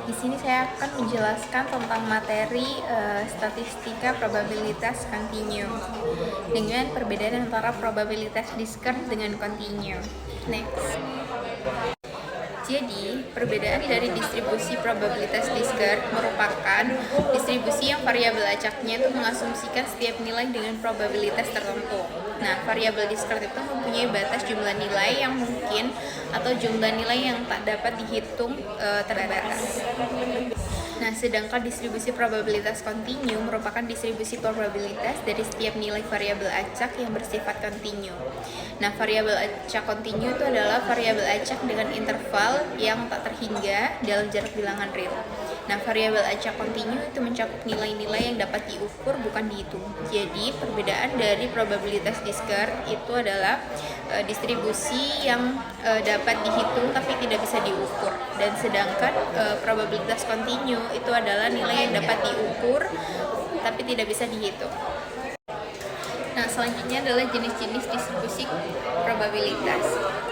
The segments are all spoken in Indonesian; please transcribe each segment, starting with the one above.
di sini saya akan menjelaskan tentang materi statistika probabilitas kontinu dengan perbedaan antara probabilitas discrete dengan kontinu. Next. Jadi, perbedaan dari distribusi probabilitas discrete merupakan distribusi yang variabel acaknya itu mengasumsikan setiap nilai dengan probabilitas tertentu. Nah, variabel discrete itu mempunyai batas jumlah nilai yang mungkin atau jumlah nilai yang tak dapat dihitung terbatas. Nah, sedangkan distribusi probabilitas kontinu merupakan distribusi probabilitas dari setiap nilai variabel acak yang bersifat kontinu. Nah, variabel acak kontinu itu adalah variabel acak dengan interval yang tak terhingga dalam jarak bilangan real. Nah, variabel acak kontinu itu mencakup nilai-nilai yang dapat diukur bukan dihitung. Jadi, perbedaan dari probabilitas discrete itu adalah distribusi yang dapat dihitung tapi tidak bisa diukur. Dan sedangkan probabilitas kontinu itu adalah nilai yang dapat diukur tapi tidak bisa dihitung. Nah, selanjutnya adalah jenis-jenis distribusi probabilitas.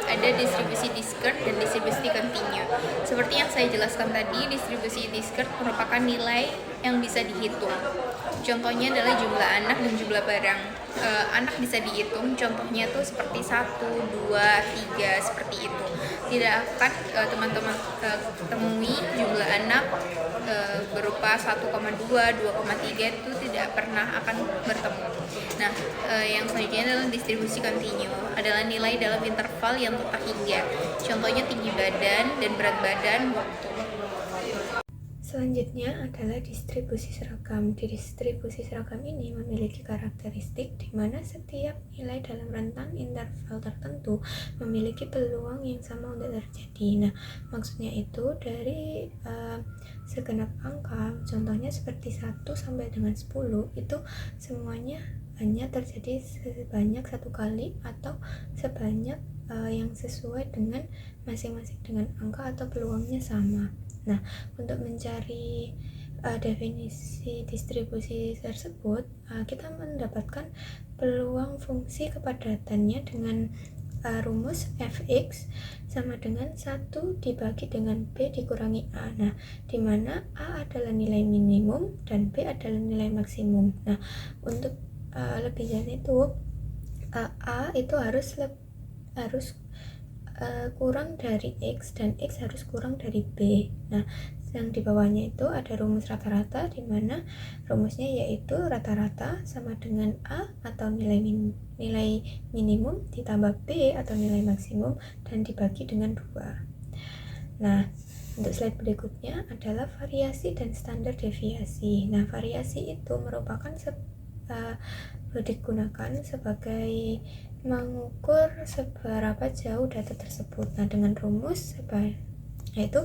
Ada distribusi discrete dan distribusi kontinu. Seperti yang saya jelaskan tadi, distribusi discrete merupakan nilai yang bisa dihitung. Contohnya adalah jumlah anak dan jumlah barang. Anak bisa dihitung, contohnya tuh seperti 1, 2, 3, seperti itu. Tidak akan teman-teman temui jumlah anak berupa 1,2, 2,3 itu tidak pernah akan bertemu. Nah, yang selanjutnya adalah distribusi kontinu, adalah nilai dalam interval yang tak hingga. Contohnya tinggi badan dan berat badan waktu. Selanjutnya adalah distribusi seragam. Di distribusi seragam ini memiliki karakteristik di mana setiap nilai dalam rentang interval tertentu memiliki peluang yang sama untuk terjadi. Nah, maksudnya itu dari segenap angka, contohnya seperti 1 sampai dengan 10, itu semuanya hanya terjadi sebanyak satu kali atau sebanyak yang sesuai dengan masing-masing dengan angka atau peluangnya sama. Nah, untuk mencari definisi distribusi tersebut, kita mendapatkan peluang fungsi kepadatannya dengan rumus fx sama dengan 1 dibagi dengan b dikurangi a. Nah, di mana a adalah nilai minimum dan b adalah nilai maksimum. Nah, untuk lebih jelas itu a itu harus kurang dari X dan X harus kurang dari B. Nah, yang di bawahnya itu ada rumus rata-rata, di mana rumusnya yaitu rata-rata sama dengan A atau nilai minimum ditambah B atau nilai maksimum dan dibagi dengan 2. Nah, untuk slide berikutnya adalah variasi dan standar deviasi. Nah, variasi itu merupakan digunakan sebagai mengukur seberapa jauh data tersebut. Nah, dengan rumus yaitu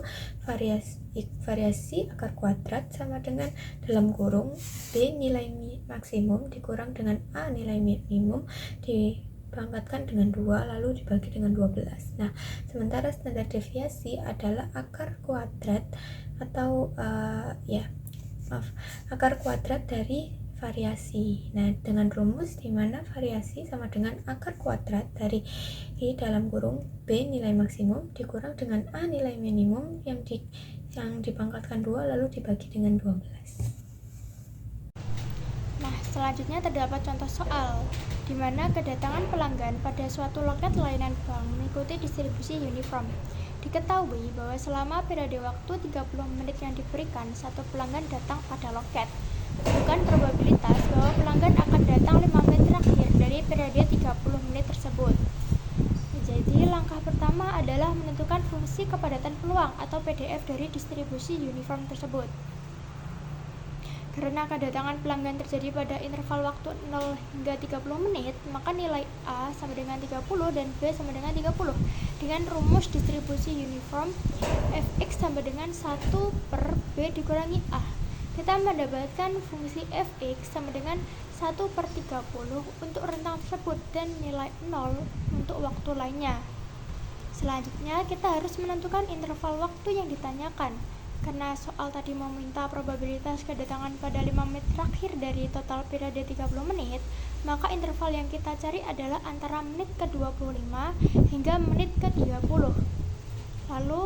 variasi akar kuadrat sama dengan dalam kurung B nilai maksimum dikurang dengan A nilai minimum dipangkatkan dengan 2 lalu dibagi dengan 12. Nah, sementara standar deviasi adalah akar kuadrat atau akar kuadrat dari variasi. Nah, dengan rumus di mana variasi sama dengan akar kuadrat dari dalam kurung B nilai maksimum dikurang dengan A nilai minimum yang dipangkatkan 2 lalu dibagi dengan 12. Nah, selanjutnya terdapat contoh soal di mana kedatangan pelanggan pada suatu loket layanan bank mengikuti distribusi uniform. Diketahui bahwa selama periode waktu 30 menit yang diberikan, satu pelanggan datang pada loket. Bukan probabilitas bahwa pelanggan akan datang 5 menit terakhir dari periode 30 menit tersebut. Jadi, langkah pertama adalah menentukan fungsi kepadatan peluang atau PDF dari distribusi uniform tersebut. Karena kedatangan pelanggan terjadi pada interval waktu 0 hingga 30 menit, maka nilai A sama dengan 30 dan B sama dengan 30. Dengan rumus distribusi uniform, Fx sama dengan 1 per B dikurangi A. Kita mendapatkan fungsi fx sama dengan 1 per 30 untuk rentang tersebut dan nilai 0 untuk waktu lainnya. Selanjutnya, kita harus menentukan interval waktu yang ditanyakan. Karena soal tadi meminta probabilitas kedatangan pada 5 menit terakhir dari total periode 30 menit, maka interval yang kita cari adalah antara menit ke-25 hingga menit ke-30. Lalu,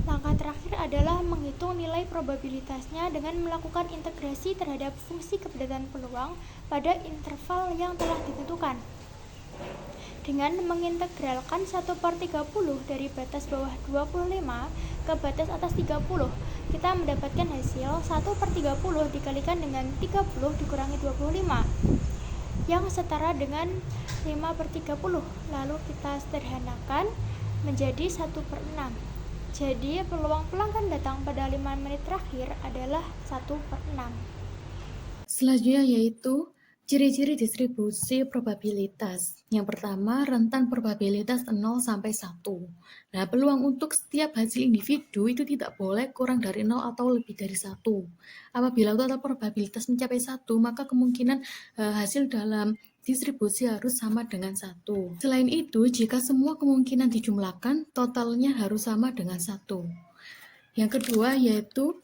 langkah terakhir adalah menghitung nilai probabilitasnya dengan melakukan integrasi terhadap fungsi kepadatan peluang pada interval yang telah ditentukan. Dengan mengintegralkan 1/30 dari batas bawah 25 ke batas atas 30, kita mendapatkan hasil 1/30 dikalikan dengan 30 dikurangi 25, yang setara dengan 5/30. Lalu kita sederhanakan menjadi 1/6. Jadi peluang pelanggan datang pada 5 menit terakhir adalah 1/6. Selanjutnya yaitu ciri-ciri distribusi probabilitas. Yang pertama, rentan probabilitas 0 sampai 1. Nah, peluang untuk setiap hasil individu itu tidak boleh kurang dari 0 atau lebih dari 1. Apabila total probabilitas mencapai 1, maka kemungkinan hasil dalam distribusi harus sama dengan 1. Selain itu, jika semua kemungkinan dijumlahkan, totalnya harus sama dengan 1. Yang kedua yaitu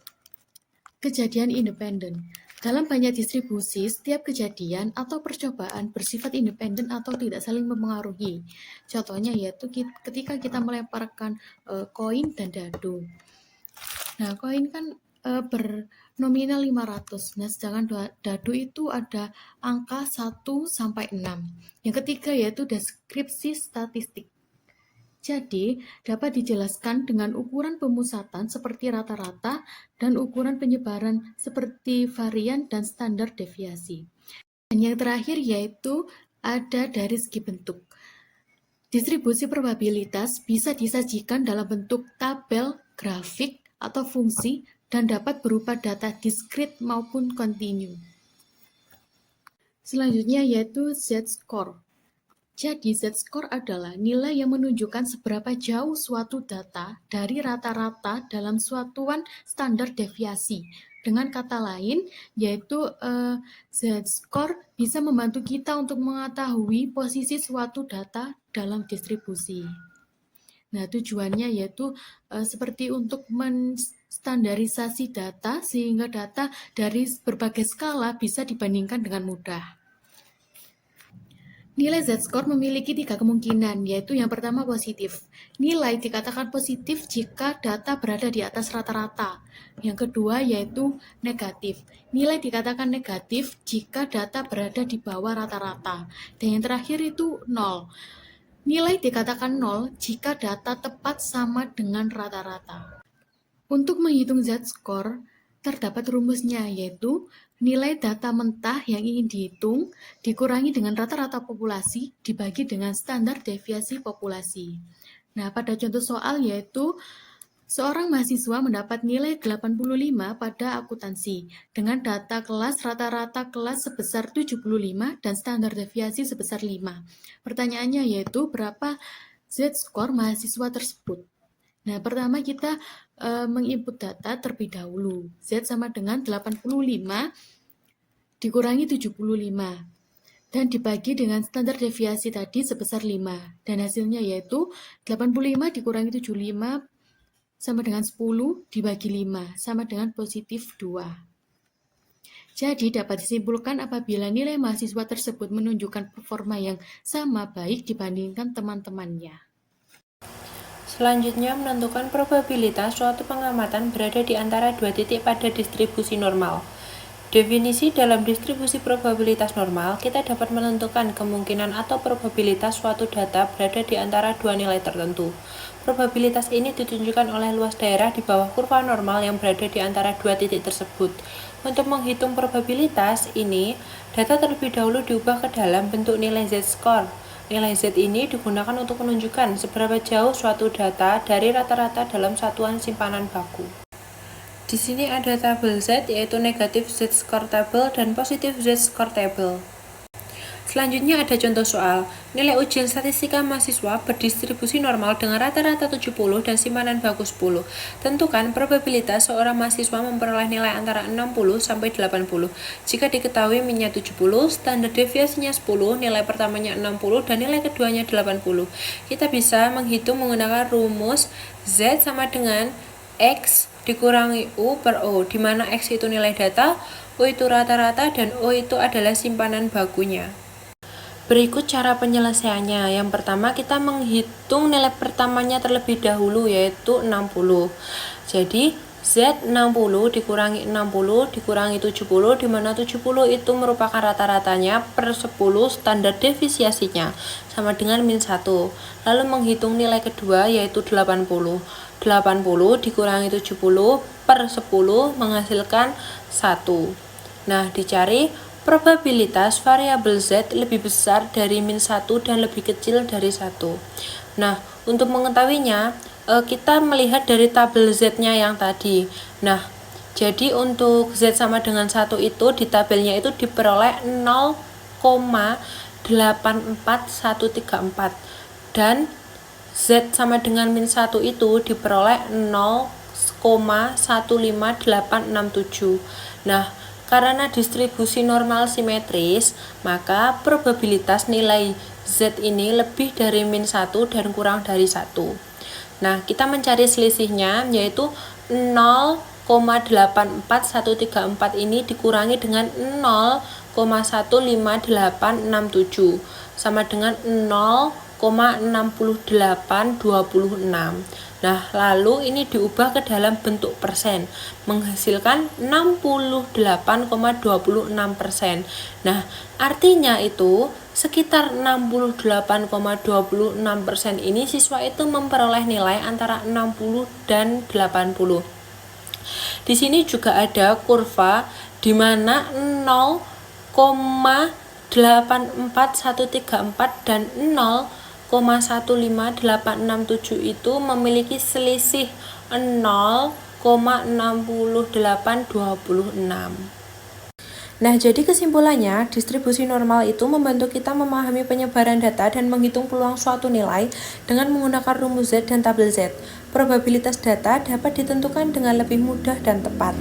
kejadian independen. Dalam banyak distribusi, setiap kejadian atau percobaan bersifat independen atau tidak saling mempengaruhi. Contohnya yaitu ketika kita melemparkan koin dan dadu. Nah, koin kan bernominal 500. Nah, sedangkan dadu itu ada angka 1 sampai 6. Yang ketiga yaitu deskripsi statistik. Jadi, dapat dijelaskan dengan ukuran pemusatan seperti rata-rata dan ukuran penyebaran seperti varian dan standar deviasi. Dan yang terakhir yaitu ada dari segi bentuk. Distribusi probabilitas bisa disajikan dalam bentuk tabel, grafik, atau fungsi dan dapat berupa data diskrit maupun kontinu. Selanjutnya yaitu Z-score. Jadi, Z-score adalah nilai yang menunjukkan seberapa jauh suatu data dari rata-rata dalam suatuan standar deviasi. Dengan kata lain, yaitu Z-score bisa membantu kita untuk mengetahui posisi suatu data dalam distribusi. Nah, tujuannya yaitu seperti untuk menstandarisasi data sehingga data dari berbagai skala bisa dibandingkan dengan mudah. Nilai Z-score memiliki 3 kemungkinan, yaitu yang pertama positif. Nilai dikatakan positif jika data berada di atas rata-rata. Yang kedua yaitu negatif. Nilai dikatakan negatif jika data berada di bawah rata-rata. Dan yang terakhir itu 0. Nilai dikatakan 0 jika data tepat sama dengan rata-rata. Untuk menghitung Z-score, terdapat rumusnya, yaitu nilai data mentah yang ingin dihitung dikurangi dengan rata-rata populasi dibagi dengan standar deviasi populasi. Nah, pada contoh soal yaitu seorang mahasiswa mendapat nilai 85 pada akuntansi dengan data kelas rata-rata kelas sebesar 75 dan standar deviasi sebesar 5. Pertanyaannya yaitu berapa Z-score mahasiswa tersebut? Nah, pertama kita menginput data terlebih dahulu. Z sama dengan 85 dikurangi 75 dan dibagi dengan standar deviasi tadi sebesar 5. Dan hasilnya yaitu 85 dikurangi 75 sama dengan 10 dibagi 5 sama dengan positif 2. Jadi dapat disimpulkan apabila nilai mahasiswa tersebut menunjukkan performa yang sama baik dibandingkan teman-temannya. Selanjutnya, menentukan probabilitas suatu pengamatan berada di antara dua titik pada distribusi normal. Definisi dalam distribusi probabilitas normal, kita dapat menentukan kemungkinan atau probabilitas suatu data berada di antara dua nilai tertentu. Probabilitas ini ditunjukkan oleh luas daerah di bawah kurva normal yang berada di antara dua titik tersebut. Untuk menghitung probabilitas ini, data terlebih dahulu diubah ke dalam bentuk nilai Z-score. Nilai Z ini digunakan untuk menunjukkan seberapa jauh suatu data dari rata-rata dalam satuan simpanan baku. Di sini ada tabel Z, yaitu negatif Z-score table dan positif Z-score table. Selanjutnya ada contoh soal. Nilai ujian statistika mahasiswa berdistribusi normal dengan rata-rata 70 dan simpanan baku 10. Tentukan probabilitas seorang mahasiswa memperoleh nilai antara 60 sampai 80. Jika diketahui min-nya 70, standar deviasinya 10, nilai pertamanya 60 dan nilai keduanya 80. Kita bisa menghitung menggunakan rumus Z sama dengan X dikurangi U per O, di mana X itu nilai data, U itu rata-rata, dan O itu adalah simpanan bakunya. Berikut cara penyelesaiannya. Yang pertama, kita menghitung nilai pertamanya terlebih dahulu, yaitu 60. Jadi Z 60 dikurangi 60 dikurangi 70, di mana 70 itu merupakan rata-ratanya per 10 standar deviasinya, sama dengan min 1. Lalu menghitung nilai kedua, yaitu 80. 80 dikurangi 70 per 10 menghasilkan 1. Nah, dicari probabilitas variabel Z lebih besar dari min 1 dan lebih kecil dari 1. Nah, untuk mengetahuinya, kita melihat dari tabel Z-nya yang tadi. Nah, jadi untuk Z sama dengan 1 itu di tabelnya itu diperoleh 0,84134 dan Z sama dengan min 1 itu diperoleh 0,15867. Nah, karena distribusi normal simetris, maka probabilitas nilai Z ini lebih dari min 1 dan kurang dari 1. Nah, kita mencari selisihnya, yaitu 0,84134 ini dikurangi dengan 0,15867 sama dengan 0,6826. Nah, lalu ini diubah ke dalam bentuk persen, menghasilkan 68,26%. Nah, artinya itu sekitar 68,26% ini siswa itu memperoleh nilai antara 60 dan 80. Di sini juga ada kurva di mana 0,84134 dan 0,15867 itu memiliki selisih 0,6826. Nah, jadi kesimpulannya, distribusi normal itu membantu kita memahami penyebaran data dan menghitung peluang suatu nilai dengan menggunakan rumus Z dan tabel Z. Probabilitas data dapat ditentukan dengan lebih mudah dan tepat.